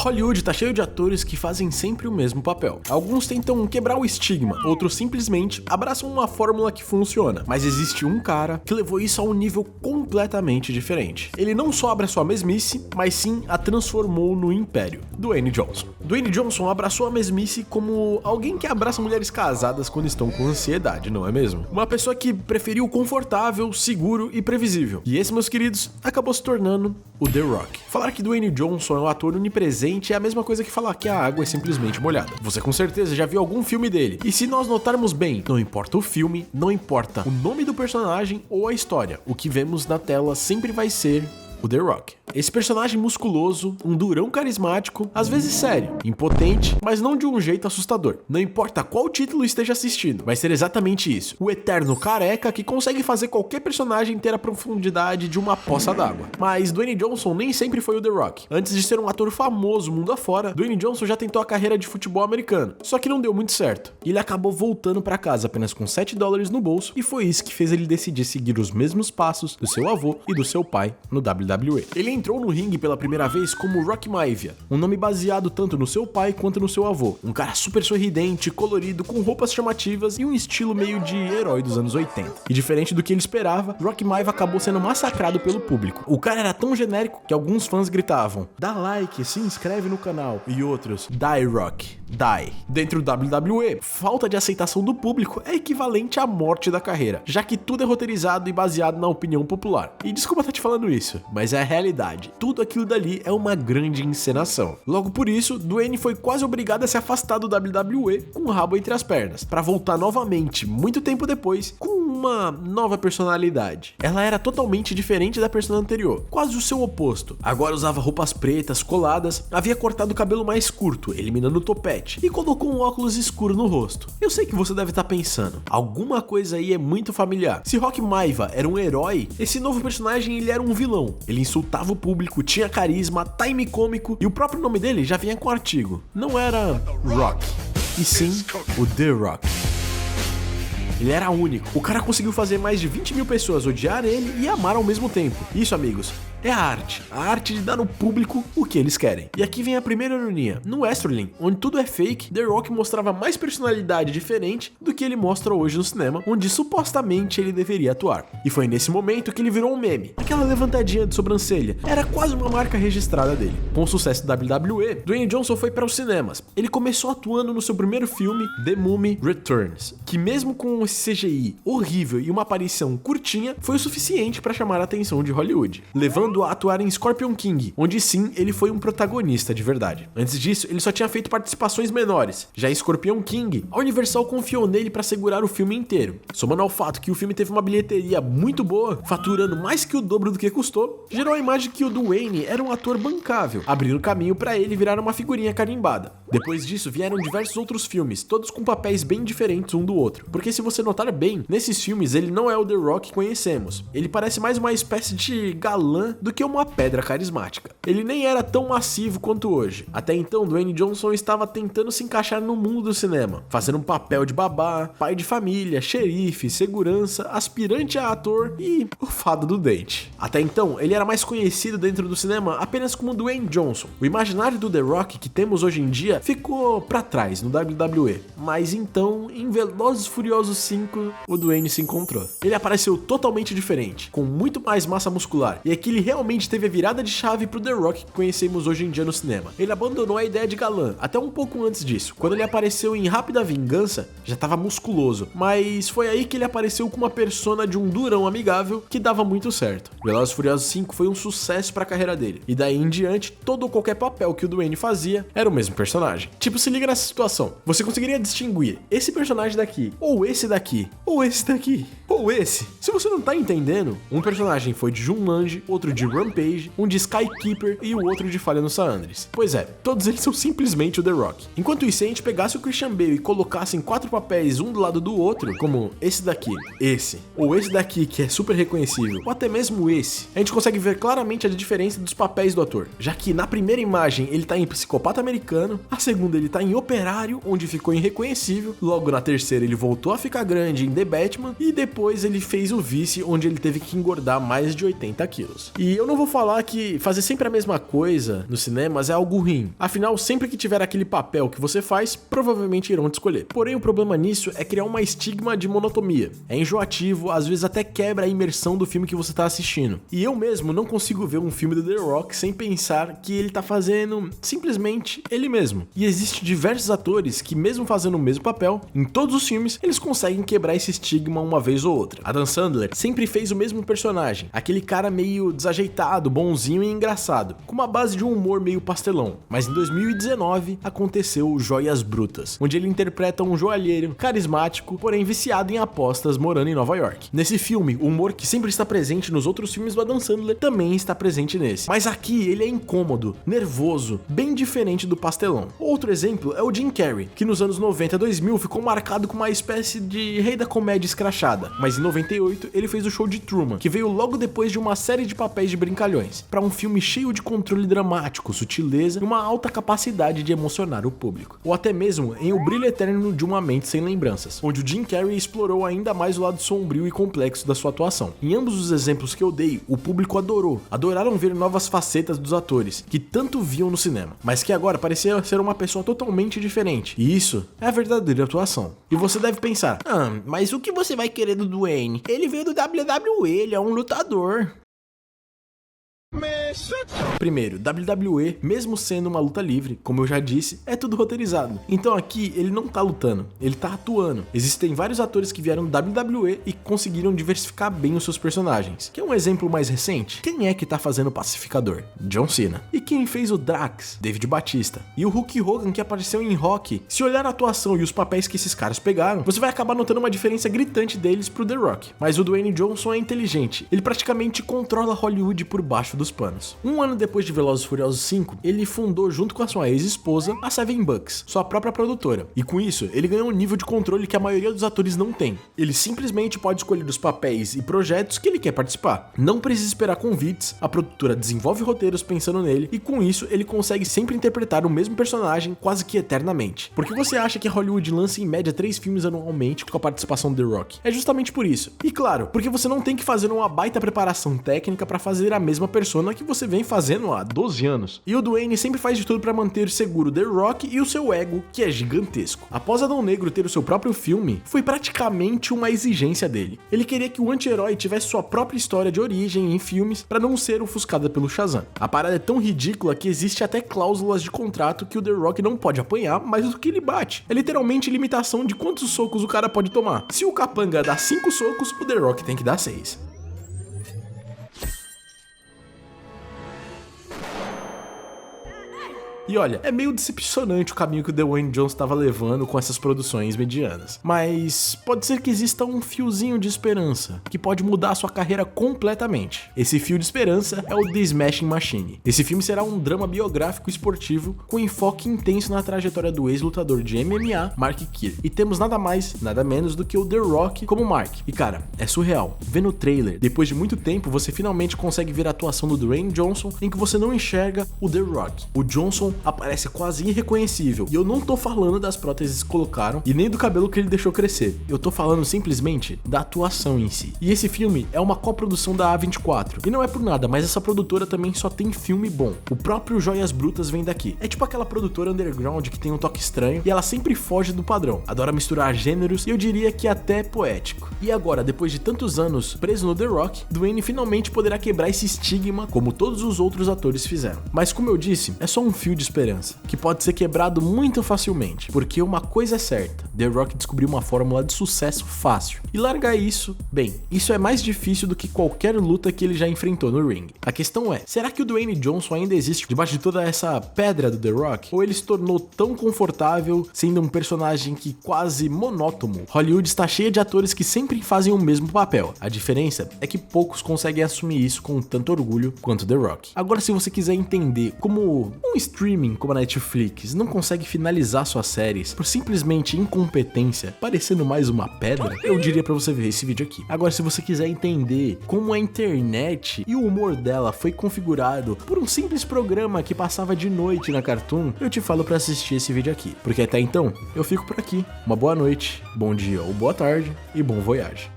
Hollywood tá cheio de atores que fazem sempre o mesmo papel. Alguns tentam quebrar o estigma, outros simplesmente abraçam uma fórmula que funciona. Mas existe um cara que levou isso a um nível completamente diferente. Ele não só abraçou a mesmice, mas sim a transformou no império. Dwayne Johnson. Dwayne Johnson abraçou a mesmice como alguém que abraça mulheres casadas quando estão com ansiedade, não é mesmo? Uma pessoa que preferiu o confortável, seguro e previsível. E esse, meus queridos, acabou se tornando o The Rock. Falar que Dwayne Johnson é um ator onipresente é a mesma coisa que falar que a água é simplesmente molhada. Você com certeza já viu algum filme dele. E se nós notarmos bem, não importa o filme, não importa o nome do personagem ou a história, o que vemos na tela sempre vai ser o The Rock. Esse personagem musculoso, um durão carismático, às vezes sério, impotente, mas não de um jeito assustador. Não importa qual título esteja assistindo, vai ser exatamente isso. O eterno careca que consegue fazer qualquer personagem ter a profundidade de uma poça d'água. Mas Dwayne Johnson nem sempre foi o The Rock. Antes de ser um ator famoso mundo afora, Dwayne Johnson já tentou a carreira de futebol americano, só que não deu muito certo. E ele acabou voltando para casa apenas com $7 no bolso, e foi isso que fez ele decidir seguir os mesmos passos do seu avô e do seu pai no WWE. Ele entrou no ringue pela primeira vez como Rock Maivia, um nome baseado tanto no seu pai quanto no seu avô. Um cara super sorridente, colorido, com roupas chamativas e um estilo meio de herói dos anos 80. E diferente do que ele esperava, Rock Maivia acabou sendo massacrado pelo público. O cara era tão genérico que alguns fãs gritavam: "Dá like, se inscreve no canal", e outros: "Die Rock, die". Dentro do WWE, falta de aceitação do público é equivalente à morte da carreira, já que tudo é roteirizado e baseado na opinião popular. E desculpa estar te falando isso, mas é a realidade. Tudo aquilo dali é uma grande encenação. Logo por isso, Dwayne foi quase obrigado a se afastar do WWE com o rabo entre as pernas, para voltar novamente, muito tempo depois, com uma nova personalidade. Ela era totalmente diferente da persona anterior, quase o seu oposto. Agora usava roupas pretas, coladas, havia cortado o cabelo mais curto, eliminando o topete, e colocou um óculos escuro no rosto. Eu sei que você deve estar pensando, alguma coisa aí é muito familiar. Se Rock Maivia era um herói, esse novo personagem ele era um vilão. Ele insultava o público, tinha carisma, time cômico, e o próprio nome dele já vinha com artigo. Não era Rock, e sim o The Rock. Ele era único. O cara conseguiu fazer mais de 20 mil pessoas odiar ele e amar ao mesmo tempo. Isso, amigos, é a arte de dar ao público o que eles querem. E aqui vem a primeira ironia. No Wrestling, onde tudo é fake, The Rock mostrava mais personalidade diferente do que ele mostra hoje no cinema, onde supostamente ele deveria atuar. E foi nesse momento que ele virou um meme. Aquela levantadinha de sobrancelha era quase uma marca registrada dele. Com o sucesso da WWE, Dwayne Johnson foi para os cinemas. Ele começou atuando no seu primeiro filme, The Mummy Returns, que mesmo com esse CGI horrível e uma aparição curtinha, foi o suficiente para chamar a atenção de Hollywood, levando a atuar em Scorpion King, onde sim, ele foi um protagonista de verdade. Antes disso, ele só tinha feito participações menores. Já em Scorpion King, a Universal confiou nele para segurar o filme inteiro. Somando ao fato que o filme teve uma bilheteria muito boa, faturando mais que o dobro do que custou, gerou a imagem que o Dwayne era um ator bancável, abrindo caminho para ele virar uma figurinha carimbada. Depois disso, vieram diversos outros filmes, todos com papéis bem diferentes um do outro. Porque se você notar bem, nesses filmes ele não é o The Rock que conhecemos. Ele parece mais uma espécie de galã do que uma pedra carismática. Ele nem era tão massivo quanto hoje. Até então, Dwayne Johnson estava tentando se encaixar no mundo do cinema, fazendo um papel de babá, pai de família, xerife, segurança, aspirante a ator e o fado do dente. Até então, ele era mais conhecido dentro do cinema apenas como Dwayne Johnson. O imaginário do The Rock que temos hoje em dia ficou pra trás no WWE. Mas então, em Velozes e Furiosos 5, o Dwayne se encontrou. Ele apareceu totalmente diferente, com muito mais massa muscular, e aqui ele realmente teve a virada de chave pro The Rock que conhecemos hoje em dia no cinema. Ele abandonou a ideia de galã, até um pouco antes disso. Quando ele apareceu em Rápida Vingança, já tava musculoso, mas foi aí que ele apareceu com uma persona de um durão amigável que dava muito certo. Velozes e Furiosos 5 foi um sucesso pra carreira dele, e daí em diante, todo ou qualquer papel que o Dwayne fazia era o mesmo personagem. Tipo, se liga nessa situação, você conseguiria distinguir esse personagem daqui, ou esse daqui, ou esse daqui, ou esse. Se você não tá entendendo, um personagem foi de Jumanji, outro de Rampage, um de Skykeeper e o outro de Falha no San Andreas. Pois é, todos eles são simplesmente o The Rock. Enquanto isso, se a gente pegasse o Christian Bale e colocasse em 4 papéis um do lado do outro, como esse daqui, esse, ou esse daqui que é super reconhecível, ou até mesmo esse, a gente consegue ver claramente a diferença dos papéis do ator, já que na primeira imagem ele tá em Psicopata Americano, A segunda ele tá em Operário, onde ficou irreconhecível. Logo na terceira ele voltou a ficar grande em The Batman. E depois ele fez o Vice, onde ele teve que engordar mais de 80 quilos. E eu não vou falar que fazer sempre a mesma coisa nos cinemas é algo ruim. Afinal, sempre que tiver aquele papel que você faz, provavelmente irão te escolher. Porém, o problema nisso é criar uma estigma de monotonia. É enjoativo, às vezes até quebra a imersão do filme que você tá assistindo. E eu mesmo não consigo ver um filme do The Rock sem pensar que ele tá fazendo simplesmente ele mesmo. E existem diversos atores que, mesmo fazendo o mesmo papel, em todos os filmes, eles conseguem quebrar esse estigma uma vez ou outra. Adam Sandler sempre fez o mesmo personagem, aquele cara meio desajeitado, bonzinho e engraçado, com uma base de um humor meio pastelão. Mas em 2019 aconteceu Joias Brutas, onde ele interpreta um joalheiro carismático, porém viciado em apostas, morando em Nova York. Nesse filme, o humor que sempre está presente nos outros filmes do Adam Sandler também está presente nesse. Mas aqui ele é incômodo, nervoso, bem diferente do pastelão. Outro exemplo é o Jim Carrey, que nos anos 90 e 2000 ficou marcado com uma espécie de rei da comédia escrachada. Mas em 98 ele fez o Show de Truman, que veio logo depois de uma série de papéis de brincalhões, para um filme cheio de controle dramático, sutileza e uma alta capacidade de emocionar o público. Ou até mesmo em O Brilho Eterno de Uma Mente Sem Lembranças, onde o Jim Carrey explorou ainda mais o lado sombrio e complexo da sua atuação. Em ambos os exemplos que eu dei, o público adoraram ver novas facetas dos atores, que tanto viam no cinema, mas que agora parecia ser uma pessoa totalmente diferente. E isso é a verdadeira atuação. E você deve pensar, mas o que você vai querer do Dwayne? Ele veio do WWE, ele é um lutador. Primeiro, WWE, mesmo sendo uma luta livre, como eu já disse, é tudo roteirizado. Então aqui ele não tá lutando, ele tá atuando. Existem vários atores que vieram do WWE e conseguiram diversificar bem os seus personagens. Quer um exemplo mais recente? Quem é que tá fazendo o Pacificador? John Cena. E quem fez o Drax? David Bautista. E o Hulk Hogan, que apareceu em Rocky. Se olhar a atuação e os papéis que esses caras pegaram, você vai acabar notando uma diferença gritante deles pro The Rock. Mas o Dwayne Johnson é inteligente, ele praticamente controla Hollywood por baixo dos panos. Um ano depois de Velozes e Furiosos 5, ele fundou junto com a sua ex-esposa a Seven Bucks, sua própria produtora. E com isso, ele ganhou um nível de controle que a maioria dos atores não tem. Ele simplesmente pode escolher os papéis e projetos que ele quer participar. Não precisa esperar convites, a produtora desenvolve roteiros pensando nele e com isso ele consegue sempre interpretar o mesmo personagem quase que eternamente. Por que você acha que Hollywood lança em média 3 filmes anualmente com a participação do The Rock? É justamente por isso. E claro, porque você não tem que fazer uma baita preparação técnica para fazer a mesma persona que você vem fazendo há 12 anos. E o Dwayne sempre faz de tudo para manter seguro The Rock e o seu ego, que é gigantesco. Após Adão Negro ter o seu próprio filme, foi praticamente uma exigência dele. Ele queria que o anti-herói tivesse sua própria história de origem em filmes para não ser ofuscada pelo Shazam. A parada é tão ridícula que existe até cláusulas de contrato que o The Rock não pode apanhar mais do que ele bate. É literalmente limitação de quantos socos o cara pode tomar. Se o capanga dá 5 socos, o The Rock tem que dar 6. E olha, é meio decepcionante o caminho que o Dwayne Johnson estava levando com essas produções medianas. Mas pode ser que exista um fiozinho de esperança, que pode mudar a sua carreira completamente. Esse fio de esperança é o The Smashing Machine. Esse filme será um drama biográfico esportivo com enfoque intenso na trajetória do ex-lutador de MMA, Mark Kerr. E temos nada mais, nada menos do que o The Rock como Mark. E cara, é surreal. Vendo o trailer, depois de muito tempo, você finalmente consegue ver a atuação do Dwayne Johnson em que você não enxerga o The Rock. O Johnson aparece quase irreconhecível. E eu não tô falando das próteses que colocaram e nem do cabelo que ele deixou crescer. Eu tô falando simplesmente da atuação em si. E esse filme é uma coprodução da A24. E não é por nada, mas essa produtora também só tem filme bom. O próprio Joias Brutas vem daqui. É tipo aquela produtora underground que tem um toque estranho e ela sempre foge do padrão. Adora misturar gêneros e eu diria que até poético. E agora, depois de tantos anos preso no The Rock, Dwayne finalmente poderá quebrar esse estigma como todos os outros atores fizeram. Mas como eu disse, é só um fio de esperança, que pode ser quebrado muito facilmente, porque uma coisa é certa, The Rock descobriu uma fórmula de sucesso fácil, e largar isso, bem, isso é mais difícil do que qualquer luta que ele já enfrentou no ringue. A questão é, será que o Dwayne Johnson ainda existe debaixo de toda essa pedra do The Rock? Ou ele se tornou tão confortável, sendo um personagem que quase monótono? Hollywood está cheia de atores que sempre fazem o mesmo papel, a diferença é que poucos conseguem assumir isso com tanto orgulho quanto The Rock. Agora, se você quiser entender como um streamer streaming como a Netflix não consegue finalizar suas séries por simplesmente incompetência, parecendo mais uma pedra, eu diria pra você ver esse vídeo aqui. Agora, se você quiser entender como a internet e o humor dela foi configurado por um simples programa que passava de noite na Cartoon, eu te falo pra assistir esse vídeo aqui. Porque até então, eu fico por aqui. Uma boa noite, bom dia ou boa tarde e bom voyage.